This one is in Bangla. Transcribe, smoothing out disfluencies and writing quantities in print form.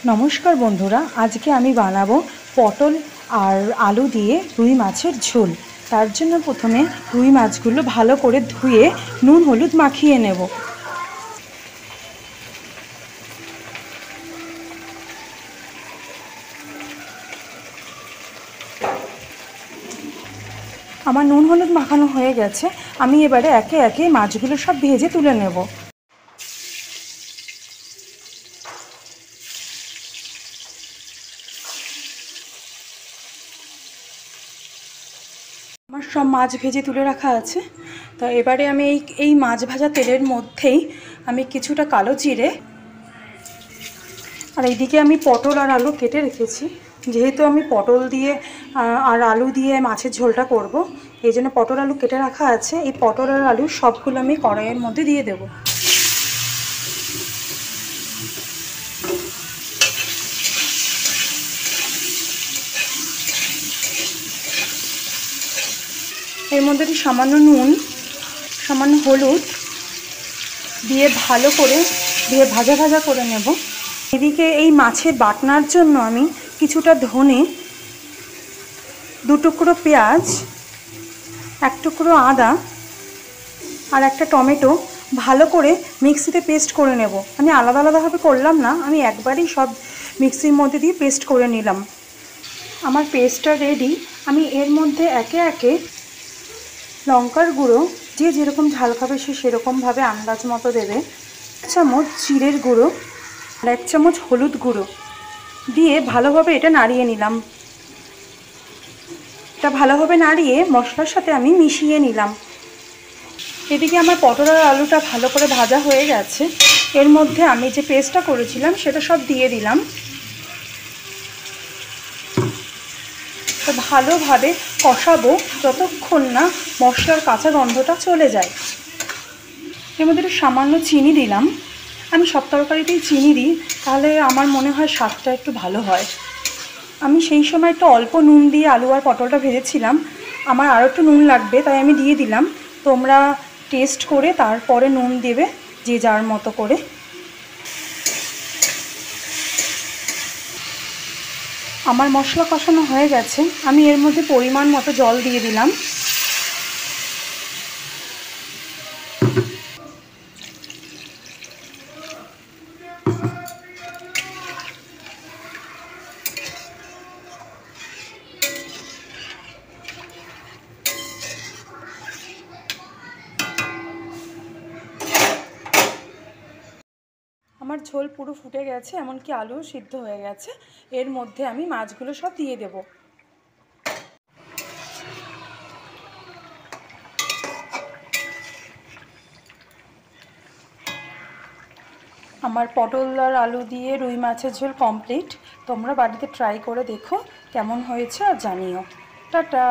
नमस्कार बंधुरा आज के आमी बानाबो पटल और आलू दिए रुई माछेर झोल। तार जन्य प्रथमे रुई माछगुलो भालो करे धुए नुन हलुद माखिए नेब। आमार नुन हलुद माखानो हये गेछे। आमी एबारे एके एके माछगुलो सब भेजे तुले नेब। আমার সব মাছ ভেজে তুলে রাখা আছে। তো এবারে আমি এই মাছ ভাজা তেলের মধ্যেই আমি কিছুটা কালো জিরে আর এইদিকে আমি পটল আর আলু কেটে রেখেছি। যেহেতু আমি পটল দিয়ে আর আলু দিয়ে মাছের ঝোলটা করব, এই জন্য পটল আলু কেটে রাখা আছে। এই পটল আর আলু সবগুলো আমি কড়াইয়ের মধ্যে দিয়ে দেব। এর মধ্যে সামান্য নুন, সামান্য হলুদ দিয়ে ভালো করে ভাজা ভাজা করে নেব। এদিকে এই মাছের বাটনার জন্য আমি কিছুটা ধনে, দু টুকরো পেঁয়াজ, এক টুকরো আদা আর একটা টমেটো ভালো করে মিক্সিতে পেস্ট করে নেব। আমি আলাদা আলাদাভাবে করলাম না, আমি একবারেই সব মিক্সির মধ্যে দিয়ে পেস্ট করে নিলাম। আমার পেস্টটা রেডি। আমি এর মধ্যে একে একে লঙ্কার গুঁড়ো, যে যেরকম ঝাল খাবে সে সেরকমভাবে আন্দাজ মতো দেবে, 1 চামচ জিরের গুঁড়ো আর 1 চামচ হলুদ গুঁড়ো দিয়ে ভালোভাবে এটা নাড়িয়ে নিলাম। এটা ভালোভাবে নাড়িয়ে মশলার সাথে আমি মিশিয়ে নিলাম। এদিকে আমার পটল আর আলুটা ভালো করে ভাজা হয়ে গেছে। এর মধ্যে আমি যে পেস্টটা করেছিলাম সেটা সব দিয়ে দিলাম। তো ভালোভাবে কষাবো যতক্ষণ না মশলার কাঁচা গন্ধটা চলে যায়। এর মধ্যে একটু সামান্য চিনি দিলাম। আমি সব তরকারিতেই চিনি দিই, তাহলে আমার মনে হয় স্বাদটা একটু ভালো হয়। আমি সেই সময় একটু অল্প নুন দিয়ে আলু আর পটলটা ভেজেছিলাম, আমার আরও একটু নুন লাগবে তাই আমি দিয়ে দিলাম। তোমরা টেস্ট করে তারপরে নুন দেবে যে যার মতো করে। আমার মশলা কষানো হয়ে গেছে। আমি এর মধ্যে পরিমাণ মতো জল দিয়ে দিলাম। আমার ঝোল পুরো ফুটে গেছে, এমনকি আলু সিদ্ধ হয়ে গেছে। এর মধ্যে আমি মাছগুলো সব দিয়ে দেব। আমার পটল আর আলু দিয়ে রুই মাছের ঝোল কমপ্লিট। তোমরা বাড়িতে ট্রাই করে দেখো কেমন হয়েছে আর জানিও। টাটা।